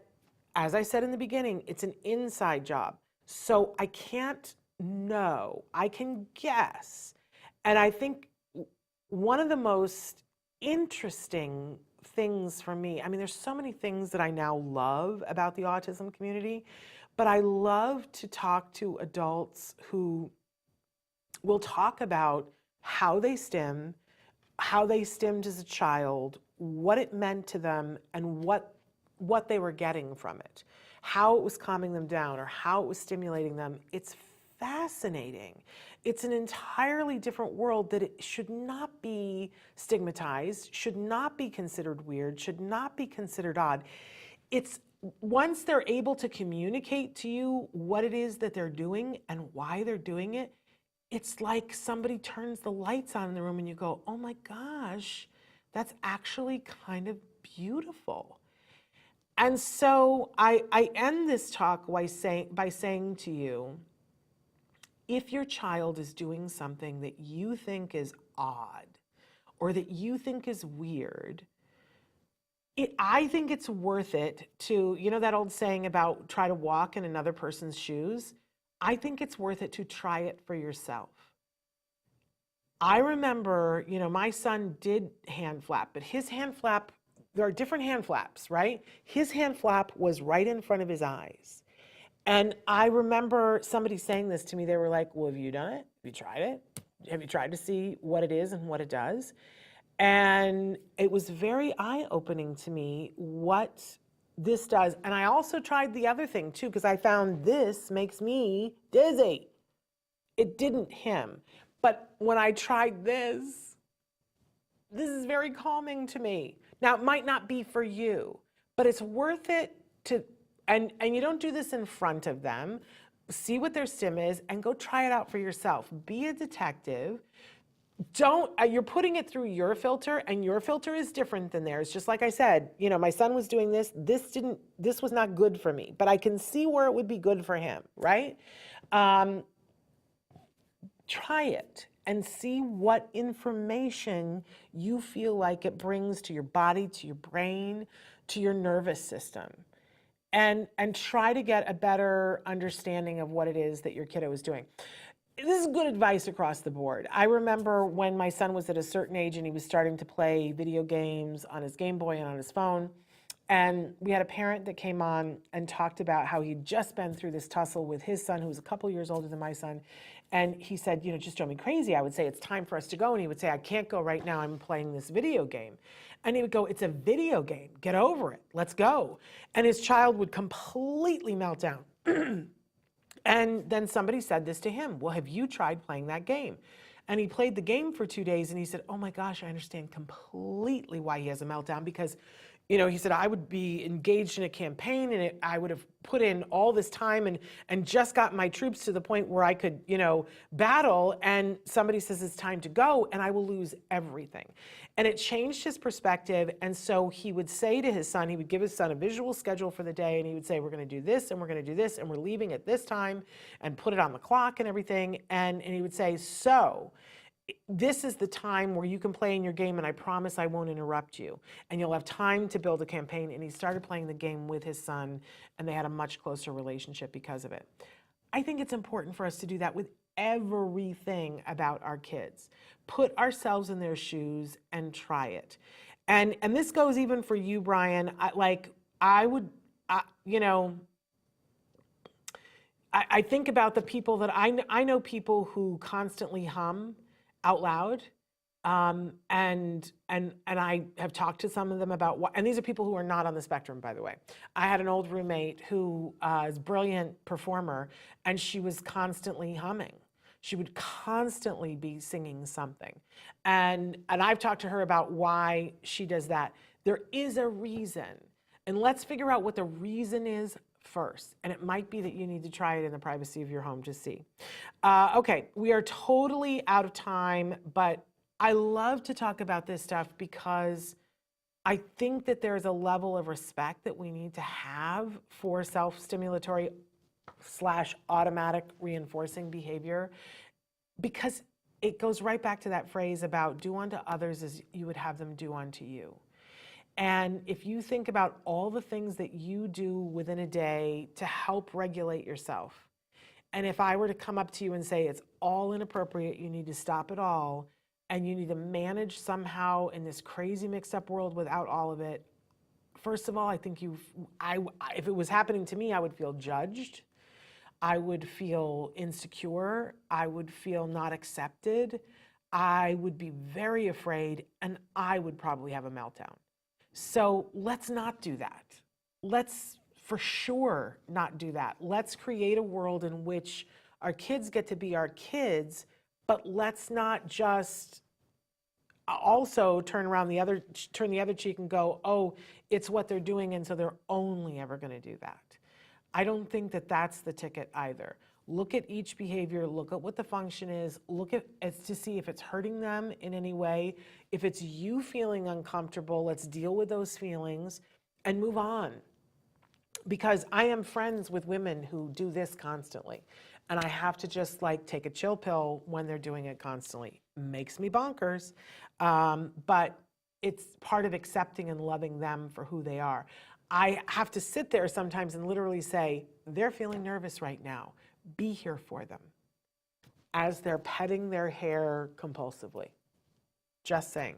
as I said in the beginning, it's an inside job. So I can't know. I can guess. And I think one of the most interesting things for me, I mean, there's so many things that I now love about the autism community, but I love to talk to adults who will talk about how they stimmed as a child, what it meant to them, and what they were getting from it, how it was calming them down or how it was stimulating them. It's fascinating. It's an entirely different world that it should not be stigmatized, should not be considered weird, should not be considered odd. It's once they're able to communicate to you what it is that they're doing and why they're doing it, it's like somebody turns the lights on in the room and you go, oh my gosh, that's actually kind of beautiful. And so I end this talk by saying to you, if your child is doing something that you think is odd or that you think is weird, I think it's worth it to, you know that old saying about try to walk in another person's shoes? I think it's worth it to try it for yourself. I remember, my son did hand flap, but his hand flap, there are different hand flaps, right? His hand flap was right in front of his eyes. And I remember somebody saying this to me. They were like, well, have you done it? Have you tried it? Have you tried to see what it is and what it does? And it was very eye-opening to me what this does. And I also tried the other thing too, because I found this makes me dizzy. It didn't him. But when I tried this is very calming to me. Now, it might not be for you, but it's worth it to, and you don't do this in front of them. See what their stim is and go try it out for yourself. Be a detective. Don't, you're putting it through your filter, and your filter is different than theirs. Just like I said, you know, my son was doing this. This was not good for me, but I can see where it would be good for him, right? Try it and see what information you feel like it brings to your body, to your brain, to your nervous system. And try to get a better understanding of what it is that your kiddo is doing. This is good advice across the board. I remember when my son was at a certain age and he was starting to play video games on his Game Boy and on his phone. And we had a parent that came on and talked about how he'd just been through this tussle with his son, who was a couple years older than my son. And he said, you know, just drove me crazy. I would say, it's time for us to go. And he would say, I can't go right now. I'm playing this video game. And he would go, it's a video game. Get over it. Let's go. And his child would completely melt down. And then somebody said this to him. Well, have you tried playing that game? And he played the game for 2 days and he said, oh my gosh, I understand completely why he has a meltdown, because you know, he said, I would be engaged in a campaign and I would have put in all this time and just got my troops to the point where I could, you know, battle, and somebody says it's time to go and I will lose everything. And it changed his perspective. And so he would say to his son, he would give his son a visual schedule for the day, and he would say, we're going to do this and we're going to do this and we're leaving at this time, and put it on the clock and everything. And he would say, so this is the time where you can play in your game, and I promise I won't interrupt you, and you'll have time to build a campaign. And he started playing the game with his son, and they had a much closer relationship because of it. I think it's important for us to do that with everything about our kids. Put ourselves in their shoes and try it. And this goes even for you, Brian. I think about the people that I know people who constantly hum out loud, and I have talked to some of them about what, and these are people who are not on the spectrum, by the way. I had an old roommate who is a brilliant performer, and she was constantly humming. She would constantly be singing something, and I've talked to her about why she does that. There is a reason, and let's figure out what the reason is first. And it might be that you need to try it in the privacy of your home to see. Okay, we are totally out of time, but I love to talk about this stuff because I think that there's a level of respect that we need to have for self-stimulatory / automatic reinforcing behavior, because it goes right back to that phrase about do unto others as you would have them do unto you. And if you think about all the things that you do within a day to help regulate yourself, and if I were to come up to you and say it's all inappropriate, you need to stop it all, and you need to manage somehow in this crazy mixed up world without all of it, first of all, I think if it was happening to me, I would feel judged. I would feel insecure. I would feel not accepted. I would be very afraid, and I would probably have a meltdown. So let's not do that. Let's for sure not do that. Let's create a world in which our kids get to be our kids, but let's not just also turn the other cheek and go, oh, it's what they're doing, and so they're only ever going to do that. I don't think that that's the ticket either. Look at each behavior, look at what the function is, look at it to see if it's hurting them in any way. If it's you feeling uncomfortable, let's deal with those feelings and move on. Because I am friends with women who do this constantly, and I have to just like take a chill pill when they're doing it constantly. Makes me bonkers, but it's part of accepting and loving them for who they are. I have to sit there sometimes and literally say, they're feeling nervous right now. Be here for them as they're petting their hair compulsively. Just saying.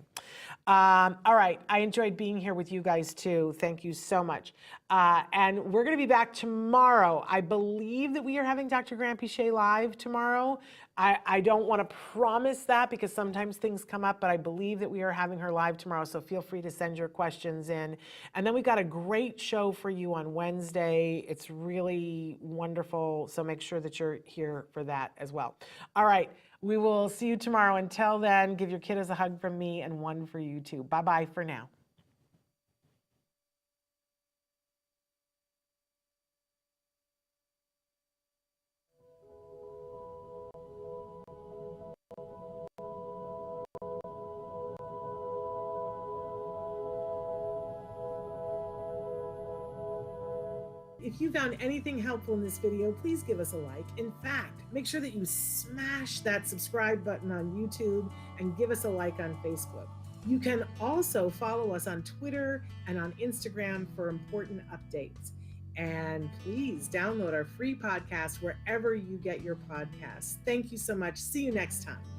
All right. I enjoyed being here with you guys too. Thank you so much. And we're going to be back tomorrow. I believe that we are having Dr. Granpeesheh live tomorrow. I don't want to promise that because sometimes things come up, but I believe that we are having her live tomorrow. So feel free to send your questions in. And then we got a great show for you on Wednesday. It's really wonderful. So make sure that you're here for that as well. All right. We will see you tomorrow. Until then, give your kiddos a hug from me and one for you too. Bye-bye for now. If you found anything helpful in this video, please give us a like. In fact, make sure that you smash that subscribe button on YouTube and give us a like on Facebook. You can also follow us on Twitter and on Instagram for important updates. And please download our free podcast wherever you get your podcasts. Thank you so much. See you next time.